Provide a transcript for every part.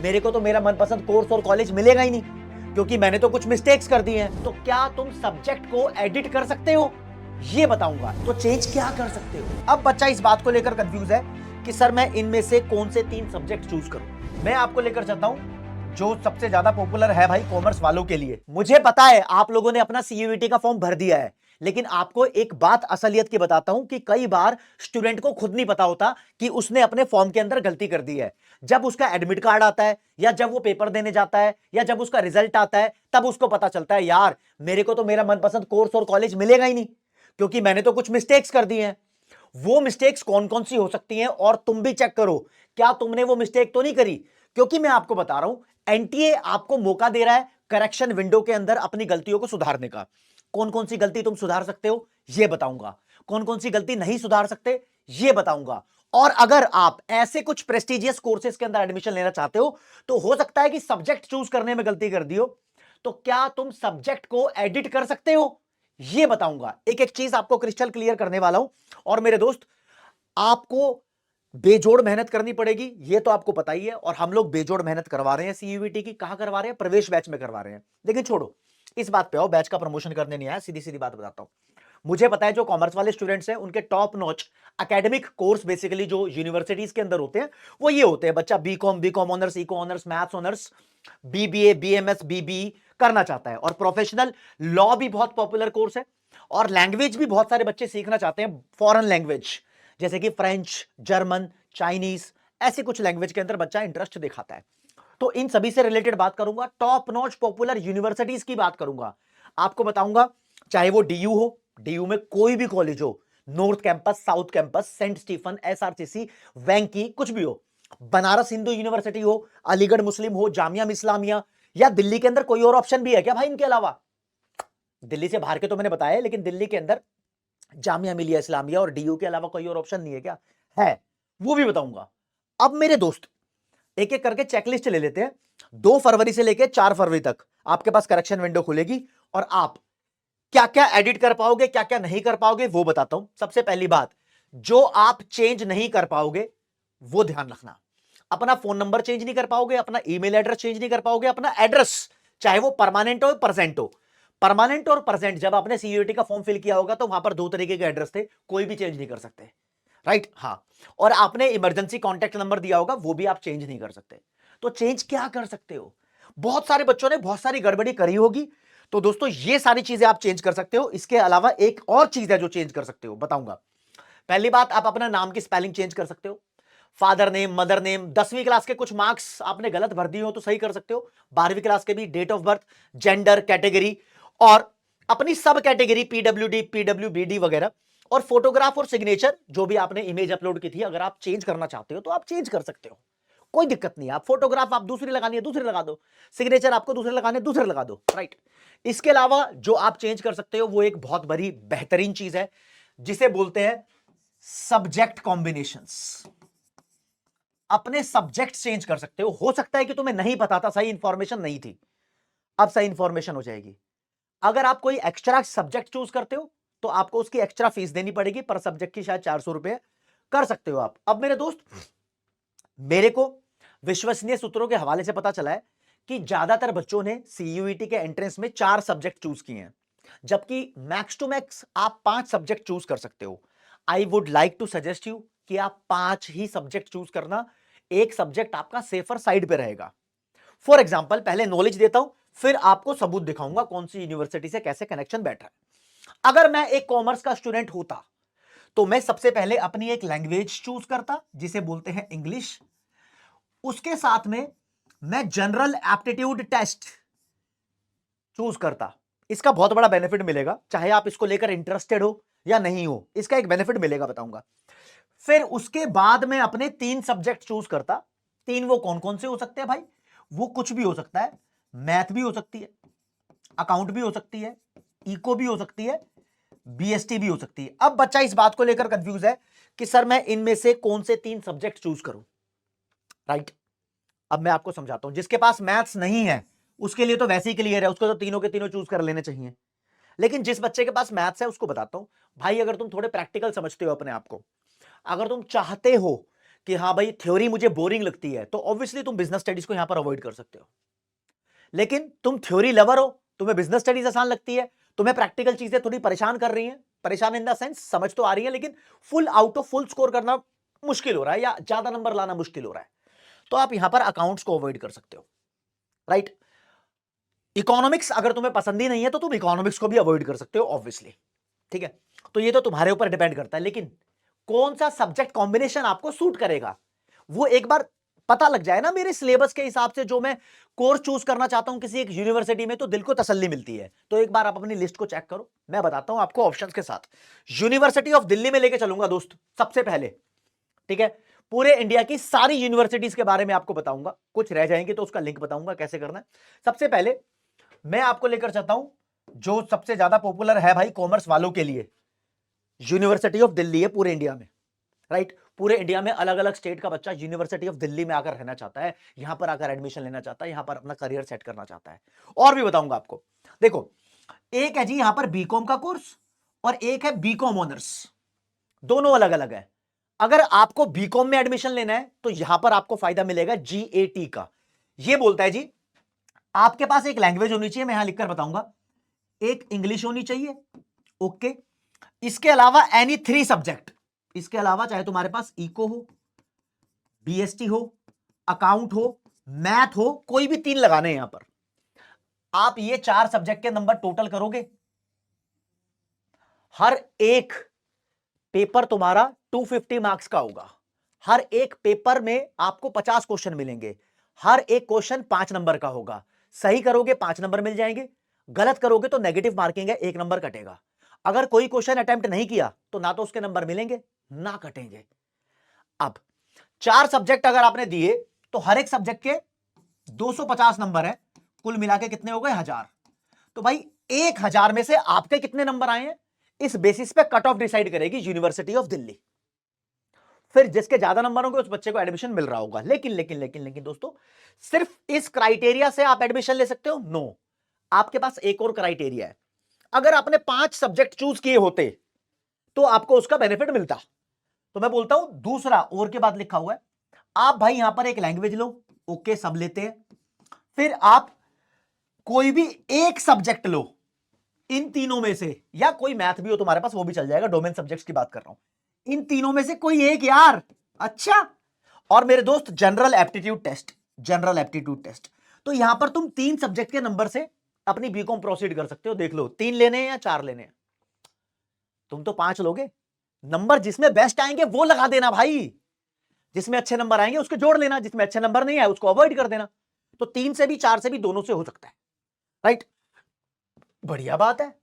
मेरे को तो मेरा मनपसंद कोर्स और कॉलेज मिलेगा ही नहीं, क्योंकि मैंने तो कुछ मिस्टेक्स कर दी हैं। तो क्या तुम सब्जेक्ट को एडिट कर सकते हो, ये बताऊंगा। तो चेंज क्या कर सकते हो। अब बच्चा इस बात को लेकर कंफ्यूज है कि सर मैं इनमें से कौन से 3 सब्जेक्ट चूज करूं। मैं आपको लेकर चलता हूं जो सबसे ज्यादा पॉपुलर है भाई कॉमर्स वालों के लिए। मुझे पता है आप लोगों ने अपना सीयूईटी का फॉर्म भर दिया है, लेकिन आपको एक बात असलियत की बताता हूं कि कई बार स्टूडेंट को खुद नहीं पता होता कि उसने अपने फॉर्म के अंदर गलती कर दी है। जब उसका एडमिट कार्ड आता है, या जब वो पेपर देने जाता है, या जब उसका रिजल्ट आता है, तब उसको पता चलता है यार मेरे को तो मेरा मनपसंद कोर्स और कॉलेज मिलेगा ही नहीं, क्योंकि मैंने तो कुछ मिस्टेक्स कर दी हैं। वो मिस्टेक्स कौन कौन सी हो सकती हैं, और तुम भी चेक करो क्या तुमने वो मिस्टेक तो नहीं करी। क्योंकि मैं आपको बता रहा हूं एनटीए आपको मौका दे रहा है करेक्शन विंडो के अंदर अपनी गलतियों को सुधारने का। कौन कौन सी गलती तुम सुधार सकते हो यह बताऊंगा, कौन कौन सी गलती नहीं सुधार सकते यह बताऊंगा। और अगर आप ऐसे कुछ प्रेस्टिजियस कोर्सेज के अंदर एडमिशन लेना चाहते हो, तो हो सकता है कि सब्जेक्ट चूज करने में गलती कर दी हो, तो क्या तुम सब्जेक्ट को एडिट कर सकते हो यह बताऊंगा। एक एक चीज आपको क्रिस्टल क्लियर करने वाला हूं। और मेरे दोस्त, आपको बेजोड़ मेहनत करनी पड़ेगी, यह तो आपको पता ही है, और हम लोग बेजोड़ मेहनत करवा रहे हैं सीयूईटी की। कहां करवा रहे हैं? प्रवेश बैच में करवा रहे हैं। लेकिन छोड़ो, इस बात पे आओ, बैच का प्रमोशन करने नहीं आया, सीधी सीधी बात बताता हूं। मुझे पता है जो कॉमर्स वाले स्टूडेंट्स हैं उनके top notch academic course basically जो यूनिवर्सिटीज के अंदर होते हैं वो ये होते हैं। बच्चा B Com honours, eco honours, maths honours, BBA, BMS, BB करना चाहता है, और प्रोफेशनल लॉ भी बहुत पॉपुलर कोर्स है, और लैंग्वेज भी बहुत सारे बच्चे सीखना चाहते हैं, फॉरेन लैंग्वेज जैसे कि फ्रेंच, जर्मन, चाइनीज, ऐसे कुछ लैंग्वेज के अंदर बच्चा इंटरेस्ट दिखाता है। तो इन सभी से रिलेटेड बात करूंगा, टॉप नॉच पॉपुलर यूनिवर्सिटीज की बात करूंगा, आपको बताऊंगा। चाहे वो डीयू हो, डीयू में कोई भी कॉलेज हो, north campus, south campus, saint Stephen, SRCC, Venky, कुछ भी हो, बनारस हिंदू यूनिवर्सिटी हो, अलीगढ़ मुस्लिम हो, जामिया इस्लामिया, या दिल्ली के अंदर कोई और ऑप्शन भी है क्या भाई इनके अलावा? दिल्ली से बाहर के तो मैंने बताया, लेकिन दिल्ली के अंदर जामिया मिलिया इस्लामिया और डीयू के अलावा कोई और ऑप्शन नहीं है क्या? है, वो भी बताऊंगा। अब मेरे दोस्त, एक एक करके चेकलिस्ट ले लेते हैं। 2 फरवरी से लेकर 4 फरवरी तक आपके पास करेक्शन विंडो खुलेगी, और आप क्या क्या एडिट कर पाओगे, क्या क्या नहीं कर पाओगे, वो बताता हूं। सबसे पहली बात, जो आप चेंज नहीं कर पाओगे वो ध्यान रखना। अपना फोन नंबर चेंज नहीं कर पाओगे, अपना ईमेल एड्रेस चेंज नहीं कर पाओगे, अपना एड्रेस चाहे वो परमानेंट हो प्रेजेंट हो। परमानेंट और प्रेजेंट, जब आपने सीयूईटी का फॉर्म फिल किया होगा तो वहां पर 2 तरीके के एड्रेस थे, कोई भी चेंज नहीं कर सकते, राइट? हाँ। और आपने इमरजेंसी कॉन्टैक्ट नंबर दिया होगा, वो भी आप चेंज नहीं कर सकते। तो चेंज क्या कर सकते हो? बहुत सारे बच्चों ने बहुत सारी गड़बड़ी करी होगी, तो दोस्तों ये सारी चीजें आप चेंज कर सकते हो। इसके अलावा एक और चीज है जो चेंज कर सकते हो, बताऊंगा। पहली बात, आप अपना नाम की स्पेलिंग चेंज कर सकते हो। फादर नेम, मदर नेम, 10वीं क्लास के कुछ मार्क्स आपने गलत भर दिए हो तो सही कर सकते हो। 12वीं क्लास के भी, date of birth, gender, category, और अपनी सब कैटेगरी, पीडब्ल्यूडी, पीडब्ल्यूबीडी वगैरह, और फोटोग्राफ और सिग्नेचर, जो भी आपने इमेज अपलोड की थी, अगर आप चेंज करना चाहते हो तो आप चेंज कर सकते हो, कोई दिक्कत नहीं है। आप फोटोग्राफ आप दूसरी लगानी है दूसरी लगा दो, सिग्नेचर आपको दूसरे लगाने दूसरे लगा दो, राइट? इसके अलावा जो आप चेंज कर सकते हो वो एक बहुत बड़ी बेहतरीन चीज है, जिसे बोलते हैं सब्जेक्ट कॉम्बिनेशंस। अपने सब्जेक्ट चेंज कर सकते हो सकता है कि तुम्हें नहीं पता था, सही इंफॉर्मेशन नहीं थी, अब सही इंफॉर्मेशन हो जाएगी। अगर आप कोई एक्स्ट्रा सब्जेक्ट चूज करते हो तो आपको उसकी एक्स्ट्रा फीस देनी पड़ेगी, पर सब्जेक्ट की शायद 400 रुपए। कर सकते हो आप। अब मेरे दोस्त, मेरे को विश्वसनीय सूत्रों के हवाले से पता चला है कि ज्यादातर बच्चों ने सीयूईटी के एंट्रेंस में 4 सब्जेक्ट चूज किए हैं, जबकि मैक्स टू मैक्स आप 5 सब्जेक्ट चूज कर सकते हो। I would like to suggest you कि आप 5 ही सब्जेक्ट चूज करना, एक सब्जेक्ट आपका सेफर साइड पे रहेगा। फॉर एग्जाम्पल, पहले नॉलेज देता हूं, फिर आपको सबूत दिखाऊंगा कौन सी यूनिवर्सिटी से कैसे कनेक्शन बैठ रहा है। अगर मैं एक कॉमर्स का स्टूडेंट होता तो मैं सबसे पहले अपनी एक लैंग्वेज चूज करता जिसे बोलते हैं इंग्लिश। उसके साथ में मैं जनरल एप्टीट्यूड टेस्ट चूज करता। इसका बहुत बड़ा बेनिफिट मिलेगा, चाहे आप इसको लेकर इंटरेस्टेड हो या नहीं हो, इसका एक बेनिफिट मिलेगा, बताऊंगा। फिर उसके बाद में अपने 3 सब्जेक्ट चूज करता। 3 वो कौन कौन से हो सकते हैं भाई? वो कुछ भी हो सकता है, मैथ भी हो सकती है, अकाउंट भी हो सकती है, इको भी हो सकती है, बीएसटी भी हो सकती है। अब बच्चा इस बात को लेकर कंफ्यूज है कि सर मैं इनमें से कौन से 3 सब्जेक्ट चूज करूं, राइट? अब मैं आपको समझाता हूं। जिसके पास मैथ्स नहीं है उसके लिए तो वैसे ही क्लियर है, उसको तो तीनों के तीनों चूज कर लेने चाहिए। लेकिन जिस बच्चे के पास मैथ्स है उसको बताता हूं, भाई अगर तुम थोड़े प्रैक्टिकल समझते हो अपने आप को, अगर तुम चाहते हो कि हाँ भाई थ्योरी मुझे बोरिंग लगती है, तो ऑब्वियसली तुम बिजनेस स्टडीज को यहां पर अवॉइड कर सकते हो। लेकिन तुम थ्योरी लवर हो, तुम्हें बिजनेस स्टडीज आसान लगती है, तुम्हें प्रैक्टिकल चीजें थोड़ी परेशान कर रही हैं, परेशान इन द सेंस समझ तो आ रही है लेकिन full out of full score करना मुश्किल हो रहा है या ज्यादा नंबर लाना मुश्किल हो रहा है, तो आप यहां पर अकाउंट्स को अवॉइड कर सकते हो, राइट। इकोनॉमिक्स अगर तुम्हें पसंद ही नहीं है तो तुम इकोनॉमिक्स को भी अवॉइड कर सकते हो ऑब्वियसली, ठीक है। तो ये तो तुम्हारे ऊपर डिपेंड करता है, लेकिन कौन सा सब्जेक्ट कॉम्बिनेशन आपको सूट करेगा वो एक बार पता लग जाए ना मेरे सिलेबस के हिसाब से, जो मैं कोर्स चूज करना चाहता हूं किसी एक यूनिवर्सिटी में, तो दिल को तसल्ली मिलती है। तो एक बार आप अपनी लिस्ट को चेक करो, मैं बताता हूं आपको ऑप्शंस के साथ। यूनिवर्सिटी ऑफ दिल्ली में लेके चलूंगा दोस्त सबसे पहले, ठीक है। पूरे इंडिया की सारी यूनिवर्सिटीज के बारे में आपको बताऊंगा, कुछ रह जाएंगे तो उसका लिंक बताऊंगा कैसे करना है। सबसे पहले मैं आपको लेकर चलता हूं जो सबसे ज्यादा पॉपुलर है भाई कॉमर्स वालों के लिए, यूनिवर्सिटी ऑफ दिल्ली है पूरे इंडिया में, राइट। पूरे इंडिया में अलग अलग स्टेट का बच्चा यूनिवर्सिटी ऑफ दिल्ली में आकर रहना चाहता है, यहां पर आकर एडमिशन लेना चाहता है, यहां पर अपना करियर सेट करना चाहता है। और भी बताऊंगा आपको। देखो, एक है जी यहां पर बीकॉम का कोर्स और एक है बीकॉम ऑनर्स, दोनों अलग अलग है। अगर आपको बीकॉम में एडमिशन लेना है तो यहां पर आपको फायदा मिलेगा जीएटी का। यह बोलता है जी आपके पास एक लैंग्वेज होनी चाहिए, मैं यहां लिखकर बताऊंगा, एक इंग्लिश होनी चाहिए, ओके। इसके अलावा एनी 3 सब्जेक्ट, इसके अलावा चाहे तुम्हारे पास इको हो, बीएसटी हो, अकाउंट हो, मैथ हो, कोई भी 3 लगाने हैं यहां पर। आप ये 4 सब्जेक्ट के नंबर टोटल करोगे, हर एक पेपर तुम्हारा 250 मार्क्स का होगा। हर एक पेपर में आपको 50 क्वेश्चन मिलेंगे, हर एक क्वेश्चन 5 नंबर का होगा। सही करोगे 5 नंबर मिल जाएंगे, गलत करोगे तो नेगेटिव मार्किंग है, 1 नंबर कटेगा। अगर कोई क्वेश्चन अटेम्प्ट नहीं किया तो ना तो उसके नंबर मिलेंगे ना कटेंगे। अब 4 सब्जेक्ट अगर आपने दिए तो हर एक सब्जेक्ट के 250 नंबर है, कुल मिला के कितने हो गए 1000। तो भाई 1000 में से आपके कितने नंबर आए हैं, इस बेसिस पे कट ऑफ डिसाइड करेगी यूनिवर्सिटी ऑफ दिल्ली। फिर जिसके ज्यादा नंबर होंगे उस बच्चे को एडमिशन मिल रहा होगा। लेकिन लेकिन लेकिन लेकिन दोस्तों, सिर्फ इस क्राइटेरिया से आप एडमिशन ले सकते हो? नो, आपके पास एक और क्राइटेरिया है। अगर आपने 5 सब्जेक्ट चूज किए होते तो आपको उसका बेनिफिट मिलता। तो मैं बोलता हूं दूसरा और के बाद लिखा हुआ है, आप भाई यहां पर एक लैंग्वेज लो, ओके सब लेते हैं। फिर आप कोई भी एक सब्जेक्ट लो इन तीनों में से, या कोई मैथ भी हो तुम्हारे पास वो भी चल जाएगा, डोमेन सब्जेक्ट्स की बात कर रहा हूं। इन तीनों में से कोई एक यार, अच्छा। और मेरे दोस्त general aptitude test, general aptitude test, तो यहां पर तुम 3 सब्जेक्ट के नंबर से अपनी बीकॉम प्रोसीड कर सकते हो। देख लो 3 लेने हैं या 4 लेने हैं, तुम तो 5 लोगे। नंबर जिसमें बेस्ट आएंगे वो लगा देना भाई, जिसमें अच्छे नंबर आएंगे उसके जोड़ लेना, जिसमें अच्छे नंबर नहीं आए उसको अवॉइड कर देना। तो 3 से भी 4 से भी दोनों से हो सकता है, राइट। बढ़िया बात है।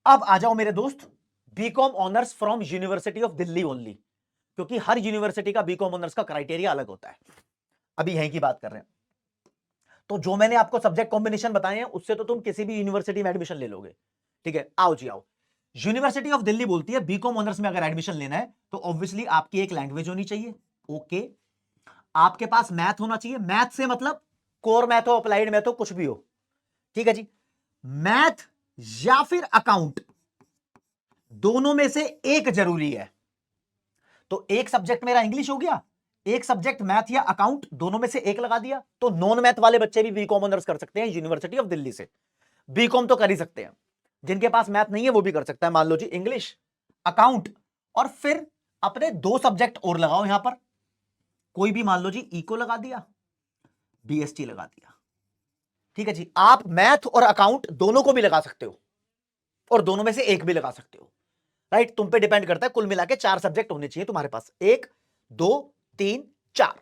अब आ जाओ मेरे दोस्त, BCom honours from university of Delhi only, क्योंकि हर यूनिवर्सिटी का बीकॉम ऑनर्स का क्राइटेरिया अलग होता है। अभी यहीं की बात कर रहे हैं, तो जो मैंने आपको सब्जेक्ट कॉम्बिनेशन बताए हैं उससे तो तुम किसी भी यूनिवर्सिटी में एडमिशन ले लोगे, ठीक है। आओ जी आओ, यूनिवर्सिटी ऑफ दिल्ली बोलती है बीकॉम ऑनर्स में अगर एडमिशन लेना है तो ऑब्वियसली आपकी एक लैंग्वेज होनी चाहिए, ओके। आपके पास मैथ होना चाहिए, मैथ से मतलब कोर मैथ हो, अप्लाइड मैथ हो, कुछ भी हो, ठीक है जी। मैथ या फिर अकाउंट, दोनों में से एक जरूरी है। तो एक सब्जेक्ट मेरा इंग्लिश हो गया, एक सब्जेक्ट मैथ या अकाउंट, दोनों में से एक लगा दिया, तो नॉन मैथ वाले बच्चे भी बीकॉम ऑनर्स कर सकते हैं यूनिवर्सिटी ऑफ दिल्ली से। बीकॉम तो कर ही सकते हैं, जिनके पास मैथ नहीं है वो भी कर सकता है, मान लो जी इंग्लिश, अकाउंट, और फिर अपने 2 सब्जेक्ट और लगाओ यहां पर, कोई भी मान लो जी इको लगा दिया, बीएसटी लगा दिया, ठीक है जी। आप मैथ और अकाउंट दोनों को भी लगा सकते हो और दोनों में से एक भी लगा सकते हो, राइट। तुम पे डिपेंड करता है, कुल मिला के 4 सब्जेक्ट होने चाहिए तुम्हारे पास, 1 2 3 4,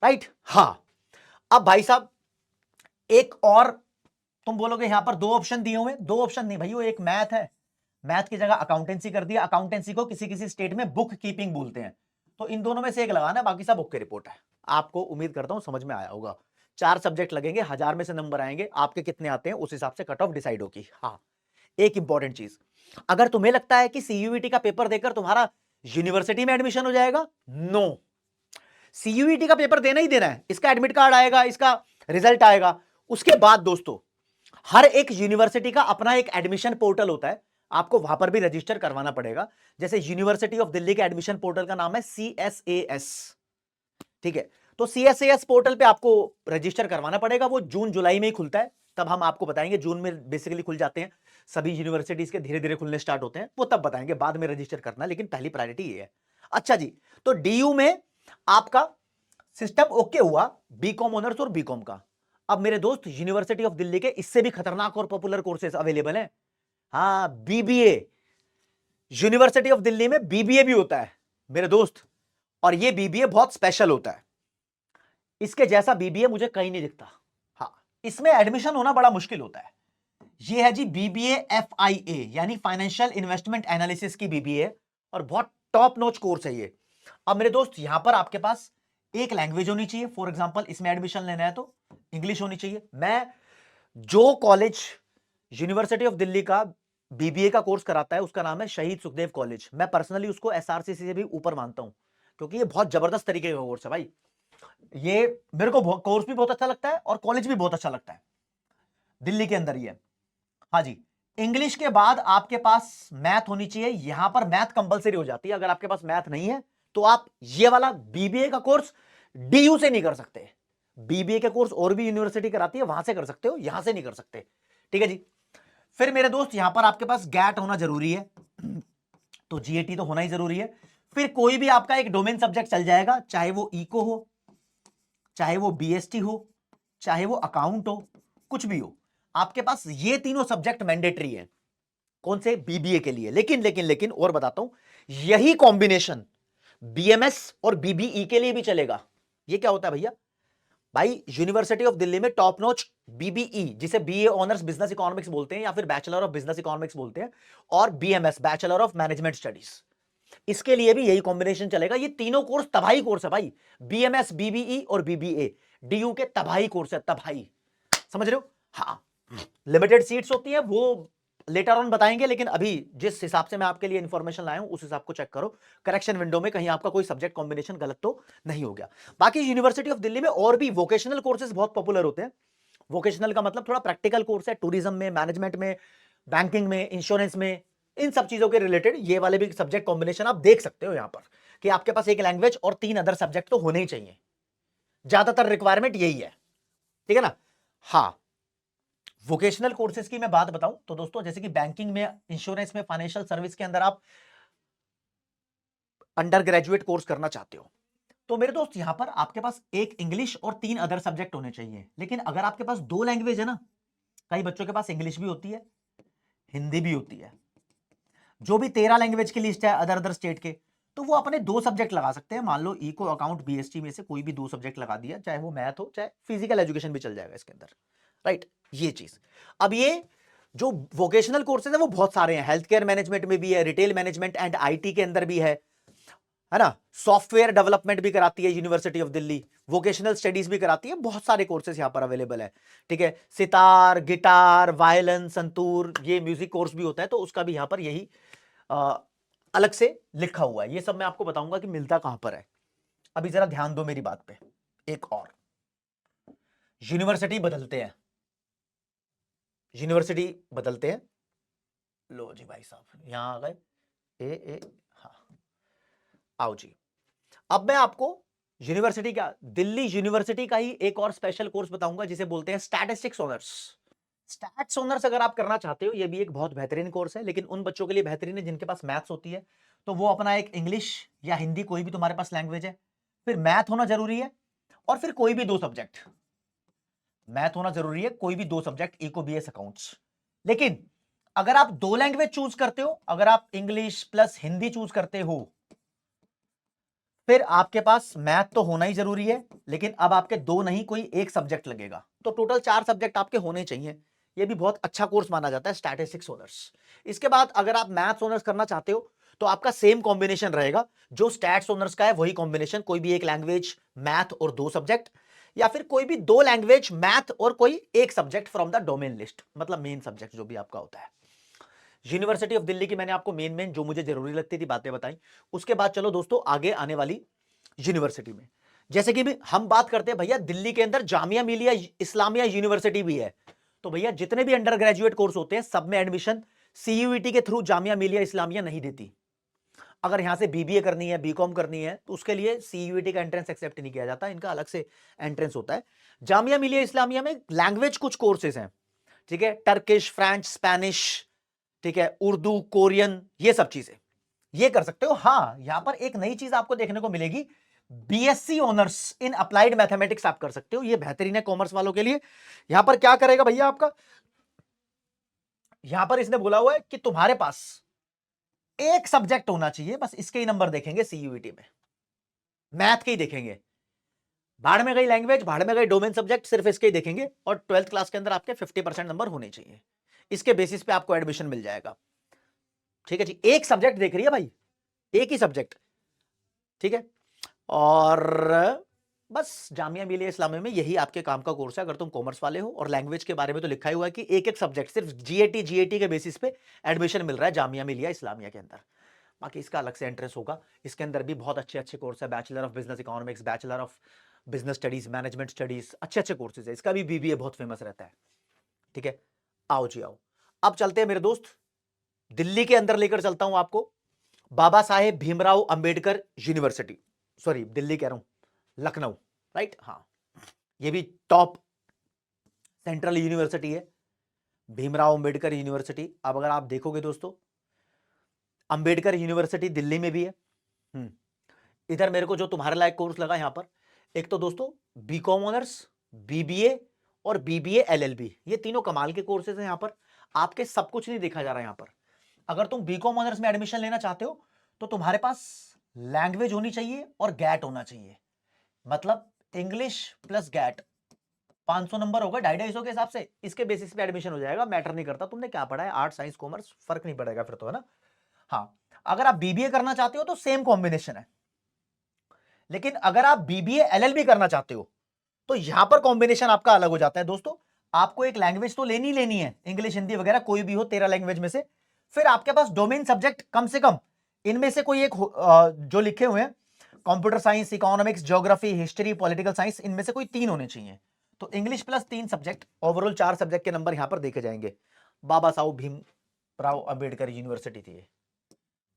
राइट। हां, अब भाई साहब एक और, तुम बोलोगे यहां पर 2 ऑप्शन दिए हुए, 2 ऑप्शन नहीं भाई, एक मैथ है, मैथ की जगह अकाउंटेंसी कर दिया। अकाउंटेंसी को किसी किसी स्टेट में बुक कीपिंग बोलते हैं, तो इन दोनों में से एक लगाना, बाकी सब ओके रिपोर्ट है। आपको उम्मीद करता हूं समझ में आया होगा। 4 सब्जेक्ट लगेंगे, 1000 में से नंबर आएंगे, आपके कितने आते हैं उस हिसाब से कट ऑफ डिसाइड होगी। हाँ, एक इंपॉर्टेंट चीज, अगर तुम्हें लगता है कि सीयूईटी का पेपर देकर तुम्हारा यूनिवर्सिटी में एडमिशन हो जाएगा, नो, सीयूईटी का पेपर देना ही देना है, इसका एडमिट कार्ड आएगा, इसका रिजल्ट आएगा, उसके बाद दोस्तों हर एक यूनिवर्सिटी का अपना एक एडमिशन पोर्टल होता है, आपको वहां पर भी रजिस्टर करवाना पड़ेगा। जैसे यूनिवर्सिटी ऑफ दिल्ली के एडमिशन पोर्टल का नाम है CSAS, ठीक है। तो CSAS पोर्टल पे आपको रजिस्टर करवाना पड़ेगा। वो जून जुलाई में ही खुलता है, तब हम आपको बताएंगे। जून में बेसिकली खुल जाते हैं सभी यूनिवर्सिटीज के, धीरे धीरे खुलने स्टार्ट होते हैं, वो तब बताएंगे, बाद में रजिस्टर करना, लेकिन पहली प्रायोरिटी ये है। अच्छा जी, तो DU में आपका सिस्टम ओके हुआ, बीकॉम ऑनर्स और बीकॉम का। अब मेरे दोस्त, यूनिवर्सिटी ऑफ दिल्ली के इससे भी खतरनाक और पॉपुलर कोर्सेज अवेलेबल हैं। हाँ, BBA, यूनिवर्सिटी ऑफ दिल्ली में BBA भी होता है मेरे दोस्त, और ये BBA बहुत स्पेशल होता है। इसके जैसा BBA मुझे कहीं नहीं दिखता। हाँ, इसमें एडमिशन होना बड़ा मुश्किल होता है। ये है जी BBA FIA, यानी फाइनेंशियल इन्वेस्टमेंट एनालिसिस की BBA, और बहुत टॉप नॉच कोर्स है ये। अब मेरे दोस्त, यहां पर आपके पास एक लैंग्वेज होनी चाहिए। फॉर एग्जांपल, इसमें एडमिशन लेना है तो इंग्लिश होनी चाहिए। मैं जो कॉलेज यूनिवर्सिटी ऑफ दिल्ली का BBA का कोर्स कराता है उसका नाम है शहीद सुखदेव कॉलेज। मैं पर्सनली उसको SRCC से भी ऊपर मानता हूं, क्योंकि ये बहुत जबरदस्त तरीके का कोर्स है भाई। ये मेरे को कोर्स भी बहुत अच्छा लगता है और कॉलेज भी बहुत अच्छा लगता है, दिल्ली के अंदर ही है। हाँ जी, इंग्लिश के बाद आपके पास मैथ होनी चाहिए। यहां पर मैथ कंपलसरी हो जाती है। अगर आपके पास मैथ नहीं है तो आप ये वाला BBA का कोर्स DU से नहीं कर सकते। BBA के कोर्स और भी यूनिवर्सिटी कराती है, वहां से कर सकते हो, यहां से नहीं कर सकते, ठीक है जी। फिर मेरे दोस्त, यहां पर आपके पास गैट होना जरूरी है, तो GAT तो होना ही जरूरी है। फिर कोई भी आपका एक डोमेन सब्जेक्ट चल जाएगा, चाहे वो इको हो, चाहे वो BST हो, चाहे वो अकाउंट हो, कुछ भी हो, आपके पास ये तीनों सब्जेक्ट मैंडेटरी है। कौन से? BBA के लिए। लेकिन लेकिन लेकिन और बताता हूं, यही कॉम्बिनेशन BMS और BBE के लिए भी चलेगा। ये क्या होता है भैया? भाई, यूनिवर्सिटी ऑफ दिल्ली में टॉप नॉच BBE, जिसे BA ऑनर्स बिजनेस इकोनॉमिक्स बोलते हैं या फिर बैचलर ऑफ बिजनेस इकोनॉमिक्स बोलते हैं, और BMS, bachelor of management studies, इसके लिए भी यही कॉम्बिनेशन चलेगा। ये तीनों कोर्स तबाही कोर्स है भाई, BMS, BBE और BBA DU के तबाही कोर्स है, तबाही, समझ रहे हो? हाँ, लिमिटेड सीट्स होती है, वो लेटर ऑन बताएंगे, लेकिन अभी जिस हिसाब से मैं आपके लिए इंफॉर्मेशन लाया हूं उस हिसाब को चेक करो, करेक्शन विंडो में कहीं आपका कोई सब्जेक्ट कॉम्बिनेशन गलत तो नहीं हो गया। बाकी यूनिवर्सिटी ऑफ दिल्ली में और भी वोकेशनल कोर्सेज बहुत पॉपुलर होते हैं। वोकेशनल का मतलब थोड़ा प्रैक्टिकल कोर्स है, टूरिज्म में, मैनेजमेंट में, बैंकिंग में, इंश्योरेंस में, इन सब चीजों के रिलेटेड ये वाले भी सब्जेक्ट कॉम्बिनेशन आप देख सकते हो यहां पर, कि आपके पास एक लैंग्वेज और 3 अदर सब्जेक्ट तो होने ही चाहिए। ज्यादातर रिक्वायरमेंट यही है, ठीक है ना? हाँ, वोकेशनल कोर्सेज की मैं बात बताऊं तो दोस्तों, जैसे कि बैंकिंग में, इंश्योरेंस में, फाइनेंशियल सर्विस के अंदर आप अंडर ग्रेजुएट कोर्स करना चाहते हो, तो मेरे दोस्त यहां पर आपके पास एक इंग्लिश और 3 अदर सब्जेक्ट होने चाहिए। लेकिन अगर आपके पास 2 लैंग्वेज है ना, कई बच्चों के पास इंग्लिश भी होती है, हिंदी भी होती है, जो भी 13 लैंग्वेज की लिस्ट है अदर अदर स्टेट के, तो वो अपने 2 सब्जेक्ट लगा सकते हैं। मान लो इको, अकाउंट, BST में से कोई भी 2 सब्जेक्ट लगा दिया, चाहे वो मैथ हो, चाहे फिजिकल एजुकेशन भी चल जाएगा इसके अंदर, राइट? ये चीज। अब ये जो वोकेशनल कोर्सेज है वो बहुत सारे हैं, हेल्थ केयर मैनेजमेंट में भी है, रिटेल मैनेजमेंट एंड IT के अंदर भी है ना, सॉफ्टवेयर डेवलपमेंट भी कराती है university of Delhi, vocational studies भी कराती है, बहुत सारे कोर्सेज यहां पर अवेलेबल है, ठीक है। सितार, गिटार, वायलिन, संतूर, ये म्यूजिक कोर्स भी होता है, तो उसका भी यहां पर यही अलग से लिखा हुआ है। ये सब मैं आपको बताऊंगा कि मिलता कहां पर है। अभी जरा ध्यान दो मेरी बात पे। एक और, यूनिवर्सिटी बदलते हैं, यूनिवर्सिटी बदलते हैं। लो जी भाई साहब, यहां आ गए, ए, हाँ, आओ जी। अब मैं आपको यूनिवर्सिटी का, दिल्ली यूनिवर्सिटी का ही एक और स्पेशल कोर्स बताऊंगा, जिसे बोलते हैं स्टैटिस्टिक्स ऑनर्स। स्टैट्स ऑनर्स अगर आप करना चाहते हो, ये भी एक बहुत बेहतरीन कोर्स है, लेकिन उन बच्चों के लिए बेहतरीन है जिनके पास मैथ्स होती है। तो वो अपना एक इंग्लिश या हिंदी, कोई भी तुम्हारे पास लैंग्वेज है, फिर मैथ होना जरूरी है, और फिर कोई भी 2 सब्जेक्ट, मैथ होना जरूरी है, कोई भी 2 सब्जेक्ट, इको, BS, अकाउंट्स। लेकिन अगर आप 2 लैंग्वेज चूज करते हो, अगर आप इंग्लिश प्लस हिंदी चूज करते हो, फिर आपके पास मैथ तो होना ही जरूरी है, लेकिन अब आपके 2 नहीं, कोई एक सब्जेक्ट लगेगा, तो टोटल 4 सब्जेक्ट आपके होने चाहिए। ये भी बहुत अच्छा कोर्स माना जाता है, स्टैटिस्टिक्स ऑनर्स। इसके बाद अगर आप मैथ्स ऑनर्स करना चाहते हो, तो आपका सेम कॉम्बिनेशन रहेगा जो स्टैट्स ऑनर्स का है, वही कॉम्बिनेशन, कोई भी एक लैंग्वेज, मैथ और 2 सब्जेक्ट, या फिर कोई भी 2 लैंग्वेज, मैथ और कोई एक subject from the domain list, मतलब मेन सब्जेक्ट जो भी आपका होता है। यूनिवर्सिटी ऑफ दिल्ली की मैंने आपको मेन जो मुझे जरूरी लगती थी बातें बताई। उसके बाद चलो दोस्तों आगे आने वाली यूनिवर्सिटी में, जैसे कि भी हम बात करते हैं भैया, दिल्ली के अंदर जामिया मिलिया इस्लामिया यूनिवर्सिटी भी है। तो भैया जितने भी अंडर ग्रेजुएट कोर्स होते हैं, सब में एडमिशन सीयूईटी के थ्रू जामिया मिलिया इस्लामिया नहीं देती। अगर यहां से बीबीए करनी है, बीकॉम करनी है, तो उसके लिए सीयूईटी का एंट्रेंस एक्सेप्ट नहीं किया जाता, इनका अलग से एंट्रेंस होता है। जामिया मिलिया इस्लामिया में लैंग्वेज कुछ कोर्सेज हैं, ठीक है, टर्किश, फ्रेंच, स्पेनिश, ठीक है, उर्दू, कोरियन, ये सब चीजें ये कर सकते हो। हां, यहां पर एक नई चीज आपको देखने को मिलेगी, BSc honours in applied mathematics आप कर सकते हो, ये बेहतरीन है कॉमर्स वालों के लिए। यहां पर क्या करेगा भैया आपका, यहां पर इसने बोला हुआ है कि तुम्हारे पास एक सब्जेक्ट होना चाहिए, बस इसके ही नंबर देखेंगे सीयूईटी में, मैथ के ही देखेंगे, भाड़ में गई लैंग्वेज, भाड़ में गई डोमेन सब्जेक्ट, सिर्फ इसके ही देखेंगे, और 12th क्लास के अंदर आपके 50% नंबर होने चाहिए, इसके बेसिस पे आपको एडमिशन मिल जाएगा। ठीक है जी, एक सब्जेक्ट देख रही है भाई, एक ही सब्जेक्ट, ठीक है। और बस जामिया मिलिया इस्लामिया में यही आपके काम का कोर्स है अगर तुम कॉमर्स वाले हो। और लैंग्वेज के बारे में तो लिखा ही हुआ है कि एक एक सब्जेक्ट सिर्फ जीएटी के बेसिस पे एडमिशन मिल रहा है जामिया मिलिया इस्लामिया के अंदर। बाकी इसका अलग से एंट्रेंस होगा, इसके अंदर भी बहुत अच्छे अच्छे कोर्स है, bachelor of business economics, bachelor of business studies, management studies, अच्छे अच्छे कोर्सेज है। इसका भी बीबीए बहुत फेमस रहता है, ठीक है। आओ जी आओ, अब चलते हैं मेरे दोस्त, दिल्ली के अंदर लेकर चलता हूं आपको, बाबा साहेब भीमराव अंबेडकर यूनिवर्सिटी, सॉरी दिल्ली कह रहा हूं, लखनऊ, राइट, हाँ, ये भी टॉप सेंट्रल यूनिवर्सिटी है, भीमराव अंबेडकर यूनिवर्सिटी। अब अगर आप देखोगे दोस्तों, अंबेडकर यूनिवर्सिटी दिल्ली में भी है। इधर मेरे को जो तुम्हारे लायक कोर्स लगा यहां पर, एक तो दोस्तों बीकॉम ऑनर्स, बीबीए और बीबीए एलएलबी, ये तीनों कमाल के कोर्सेज हैं। यहां पर आपके सब कुछ नहीं देखा जा रहा है। यहां पर अगर तुम बीकॉम ऑनर्स में एडमिशन लेना चाहते हो तो तुम्हारे पास लैंग्वेज होनी चाहिए और गैट होना चाहिए, मतलब इंग्लिश प्लस गैट, 500 नंबर होगा 250 के हिसाब से, इसके बेसिस पे एडमिशन हो जाएगा। मैटर नहीं करता तुमने क्या पढ़ा है, आर्ट, साइंस, कॉमर्स, फर्क नहीं पड़ेगा फिर तो, है ना। हाँ, अगर आप बीबीए करना चाहते हो तो सेम कॉम्बिनेशन है, लेकिन अगर आप बीबीए एलएलबी करना चाहते हो तो यहां पर कॉम्बिनेशन आपका अलग हो जाता है दोस्तों। आपको एक लैंग्वेज तो लेनी है, इंग्लिश, हिंदी वगैरह कोई भी हो 13 लैंग्वेज में से, फिर आपके पास डोमेन सब्जेक्ट कम से कम इनमें से कोई एक जो लिखे हुए हैं, computer science, economics, geography, history, political science, इनमें से कोई 3 होने चाहिए। तो English plus 3 subject, overall 4 subject के नंबर यहां पर देखे जाएंगे। बाबा साहब भीमराव अंबेडकर यूनिवर्सिटी थी ये,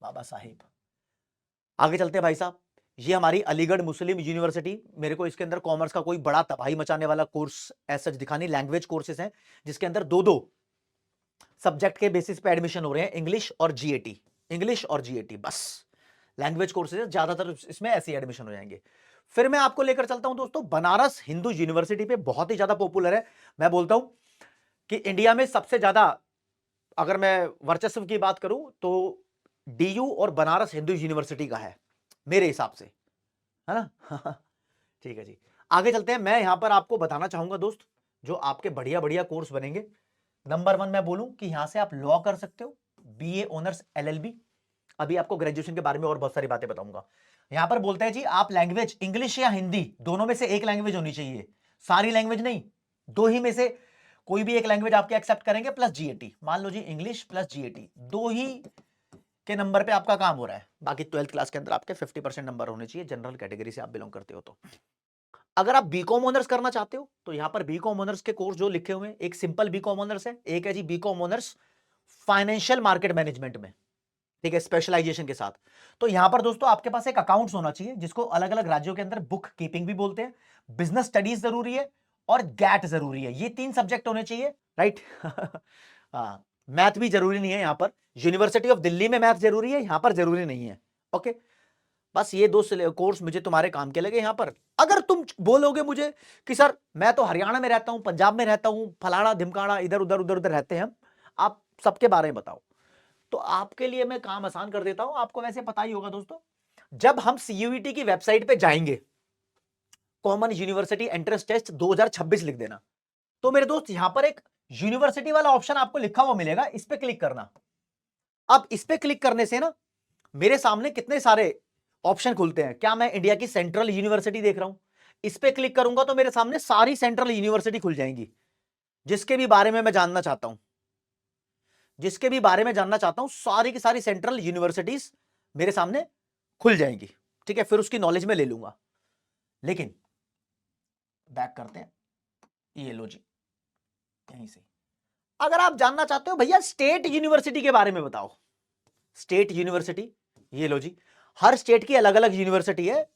बाबा साहेब। आगे चलते हैं भाई साहब, ये हमारी अलीगढ़ मुस्लिम यूनिवर्सिटी। मेरे को इसके अंदर कॉमर्स का कोई बड़ा तबाही मचाने वाला कोर्स ऐसा दिखा नहीं, लैंग्वेज कोर्सेज हैं जिसके अंदर दो दो सब्जेक्ट के बेसिस पे एडमिशन हो रहे हैं, इंग्लिश और जीएटी, इंग्लिश और जीएटी, बस लैंग्वेज कोर्सेज ज्यादातर इसमें ऐसे एडमिशन हो जाएंगे। फिर मैं आपको लेकर चलता हूं दोस्तों बनारस हिंदू यूनिवर्सिटी पे, बहुत ही ज्यादा पॉपुलर है। मैं बोलता हूं कि इंडिया में सबसे ज्यादा अगर मैं वर्चस्व की बात करूं तो डीयू और बनारस हिंदू यूनिवर्सिटी का है मेरे हिसाब से, है ना। ठीक है जी, आगे चलते हैं। मैं यहां पर आपको बताना चाहूंगा दोस्त, जो आपके बढ़िया बढ़िया कोर्स बनेंगे, नंबर 1 मैं बोलूं कि यहां से आप लॉ कर सकते हो, बीए ऑनर्स एलएलबी। अभी आपको ग्रेजुएशन के बारे में और बहुत सारी बातें बताऊंगा। यहां पर बोलते हैं जी आप लैंग्वेज इंग्लिश या हिंदी दोनों में से एक लैंग्वेज होनी चाहिए, सारी लैंग्वेज नहीं, दो ही में से कोई भी एक लैंग्वेज आपके एक्सेप्ट करेंगे, प्लस जीएटी। मान लो जी इंग्लिश प्लस जीएटी, दो ही के नंबर पे आपका काम हो रहा है। बाकी 12th क्लास के अंदर आपके 50% नंबर होने चाहिए, जनरल कैटेगरी से आप बिलोंग करते हो तो। अगर आप बीकॉम ऑनर्स करना चाहते हो तो यहां पर बीकॉम ऑनर्स के कोर्स जो लिखे हुए हैं, एक सिंपल बीकॉम ऑनर्स है, एक है जी B Com honours financial market management में, ठीक है, स्पेशलाइजेशन के साथ। तो यहां पर दोस्तों आपके पास एक अकाउंट्स होना चाहिए, जिसको अलग अलग राज्यों के अंदर बुक कीपिंग भी बोलते हैं, बिजनेस स्टडीज जरूरी है और गैट जरूरी है, ये 3 सब्जेक्ट होने चाहिए, राइट। हाँ, मैथ भी जरूरी नहीं है यहां पर, यूनिवर्सिटी ऑफ दिल्ली में मैथ जरूरी है, यहां पर जरूरी नहीं है, ओके। बस ये 2 कोर्स मुझे तुम्हारे काम के लगे यहां पर। अगर तुम बोलोगे मुझे कि सर मैं तो हरियाणा में रहता हूं, पंजाब में रहता हूं, फलाना ढिमकाना, इधर उधर उधर उधर रहते हैं हम, आप सबके बारे में बताओ, तो आपके लिए मैं काम आसान कर देता हूं। आपको वैसे पता ही होगा दोस्तों, जब हम सीयूईटी की वेबसाइट पे जाएंगे, कॉमन यूनिवर्सिटी एंट्रेंस टेस्ट 2026 लिख देना, तो मेरे दोस्त यहां पर एक यूनिवर्सिटी वाला ऑप्शन आपको लिखा हुआ मिलेगा, इस पे क्लिक करना। अब इस पे क्लिक करने से ना मेरे सामने कितने सारे ऑप्शन खुलते हैं। क्या मैं इंडिया की सेंट्रल यूनिवर्सिटी देख रहा हूं, इस पे क्लिक करूंगा तो मेरे सामने सारी सेंट्रल यूनिवर्सिटी खुल जाएंगी, जिसके भी बारे में मैं जानना चाहता हूं, जिसके भी बारे में जानना चाहता हूं, सारी की सारी सेंट्रल यूनिवर्सिटीज मेरे सामने खुल जाएंगी, ठीक है। फिर उसकी नॉलेज में ले लूंगा। लेकिन बैक करते हैं, ये लो जी, यहीं से अगर आप जानना चाहते हो भैया स्टेट यूनिवर्सिटी के बारे में बताओ, स्टेट यूनिवर्सिटी, ये लो जी, हर स्टेट की अलग अलग यूनिवर्सिटी है,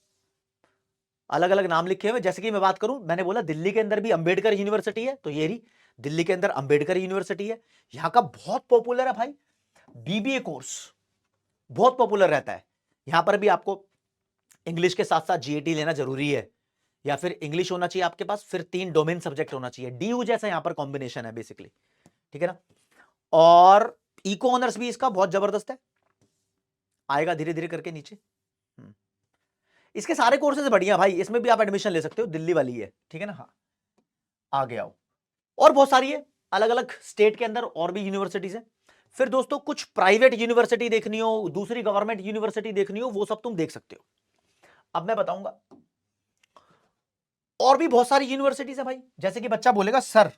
अलग अलग नाम लिखे हुए। जैसे कि मैं बात करूं, मैंने बोला दिल्ली के अंदर भी अंबेडकर यूनिवर्सिटी है, तो ये रही दिल्ली के अंदर अंबेडकर यूनिवर्सिटी है। यहां का बहुत पॉपुलर है भाई, बीबीए कोर्स बहुत पॉपुलर रहता है। यहां पर भी आपको इंग्लिश के साथ साथ जीएटी लेना जरूरी है, या फिर इंग्लिश होना चाहिए आपके पास, फिर 3 डोमेन सब्जेक्ट होना चाहिए, डीयू जैसा यहां पर कॉम्बिनेशन है बेसिकली, ठीक है ना। और इको ऑनर्स भी इसका बहुत जबरदस्त है, आएगा धीरे धीरे करके नीचे। इसके सारे कोर्सेज बढ़िया भाई, इसमें भी आप एडमिशन ले सकते हो, दिल्ली वाली है, ठीक है ना। हाँ, आगे आओ, और बहुत सारी है अलग अलग स्टेट के अंदर और भी यूनिवर्सिटीज है। फिर दोस्तों कुछ प्राइवेट यूनिवर्सिटी देखनी हो, दूसरी गवर्नमेंट यूनिवर्सिटी देखनी हो, वो सब तुम देख सकते हो। अब मैं बताऊंगा और भी बहुत सारी यूनिवर्सिटीज है भाई। जैसे कि बच्चा बोलेगा सर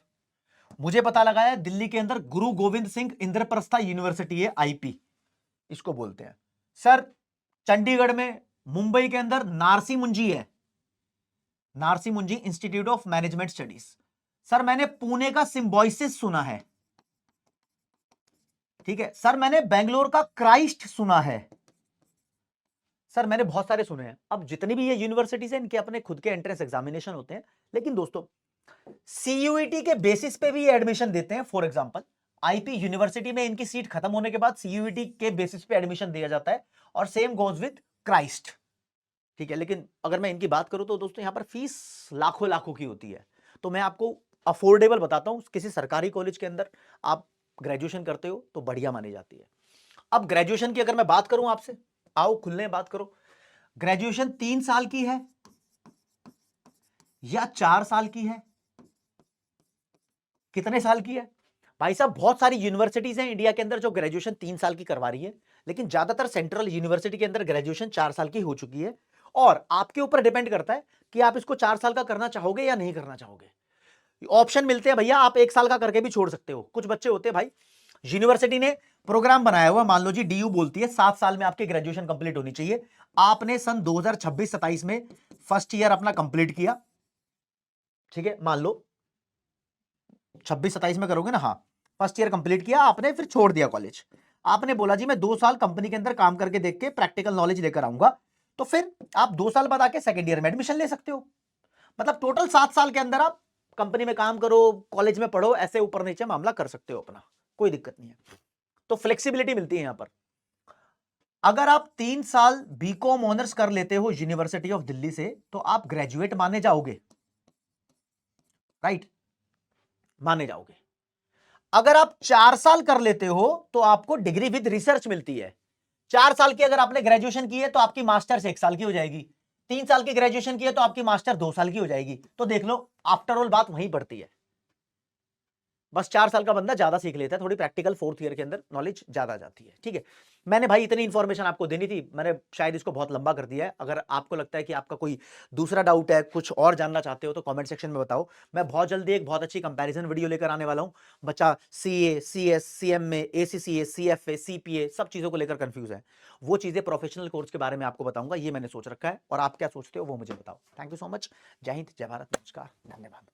मुझे पता लगा है दिल्ली के अंदर गुरु गोविंद सिंह इंद्रप्रस्था यूनिवर्सिटी है, आईपी इसको बोलते हैं। सर चंडीगढ़ में, मुंबई के अंदर नारसी मुंजी है, नारसी मुंजी institute of management studies. Sir मैंने पुणे का सिंबोसिस सुना है, ठीक है। सर मैंने बेंगलोर का क्राइस्ट सुना है। सर मैंने बहुत सारे सुने हैं। अब जितनी भी ये यूनिवर्सिटीज है इनके अपने खुद के एंट्रेंस एग्जामिनेशन होते हैं, लेकिन दोस्तों सीयूईटी के बेसिस पे भी एडमिशन देते हैं। फॉर एग्जांपल आईपी यूनिवर्सिटी में इनकी सीट खत्म होने के बाद सीयूईटी के बेसिस पे एडमिशन दिया जाता है, और सेम गोज विद क्राइस्ट, ठीक है। लेकिन अगर मैं इनकी बात करूं तो दोस्तों यहां पर फीस लाखों लाखों की होती है। तो मैं आपको अफोर्डेबल बताता हूं, किसी सरकारी कॉलेज के अंदर आप ग्रेजुएशन करते हो तो बढ़िया मानी जाती है। अब ग्रेजुएशन की अगर मैं बात करूं आपसे, आओ खुलने बात करो, ग्रेजुएशन 3 साल की है या 4 साल की है, कितने साल की है भाई साहब? बहुत सारी यूनिवर्सिटीज हैं इंडिया के अंदर जो ग्रेजुएशन 3 साल की करवा रही है, लेकिन ज्यादातर सेंट्रल यूनिवर्सिटी के अंदर ग्रेजुएशन 4 साल की हो चुकी है। और आपके ऊपर डिपेंड करता है कि आप इसको 4 साल का करना चाहोगे या नहीं करना चाहोगे। ऑप्शन मिलते हैं भैया, आप 1 साल का करके भी छोड़ सकते हो। कुछ बच्चे होते हैं भाई, यूनिवर्सिटी ने प्रोग्राम बनाया हुआ, मान लो जी डीयू बोलती है 7 साल में आपकी ग्रेजुएशन कंप्लीट होनी चाहिए। आपने सन 2026-27 में फर्स्ट ईयर अपना कंप्लीट किया, ठीक है, मान लो 26-27 में करोगे ना, हाँ, फर्स्ट ईयर कंप्लीट किया आपने, फिर छोड़ दिया कॉलेज। आपने बोला जी मैं 2 साल कंपनी के अंदर काम करके देख के प्रैक्टिकल नॉलेज लेकर आऊंगा, तो फिर आप 2 साल बाद आके सेकंड ईयर में एडमिशन ले सकते हो। मतलब टोटल 7 साल के अंदर आप कंपनी में काम करो, कॉलेज में पढ़ो, ऐसे ऊपर नीचे मामला कर सकते हो अपना, कोई दिक्कत नहीं है। तो फ्लेक्सिबिलिटी मिलती है यहां पर। अगर आप 3 साल बीकॉम ऑनर्स कर लेते हो यूनिवर्सिटी ऑफ दिल्ली से, तो आप ग्रेजुएट माने जाओगे, राइट, माने जाओगे। अगर आप 4 साल कर लेते हो तो आपको डिग्री विद रिसर्च मिलती है। 4 साल की अगर आपने ग्रेजुएशन की है तो आपकी मास्टर्स 1 साल की हो जाएगी। 3 साल की ग्रेजुएशन की है तो आपकी मास्टर 2 साल की हो जाएगी। तो देख लो आफ्टर ऑल बात वहीं पड़ती है। बस 4 साल का बंदा ज्यादा सीख लेता है, थोड़ी प्रैक्टिकल 4th ईयर के अंदर नॉलेज ज्यादा जाती है, ठीक है। मैंने भाई इतनी इंफॉर्मेशन आपको देनी थी, मैंने शायद इसको बहुत लंबा कर दिया है। अगर आपको लगता है कि आपका कोई दूसरा डाउट है, कुछ और जानना चाहते हो, तो कमेंट सेक्शन में बताओ। मैं बहुत जल्दी एक बहुत अच्छी कंपैरिजन वीडियो लेकर आने वाला हूं। बच्चा सीए, सीएस, सीएम में, एसीसीए, सीएफए, सीपीए, सब चीजों को लेकर कंफ्यूज है, वो चीजें प्रोफेशनल कोर्स के बारे में आपको बताऊंगा, ये मैंने सोच रखा है। और आप क्या सोचते हो वो मुझे बताओ। Thank you so much. जय हिंद, जय भारत, नमस्कार, धन्यवाद।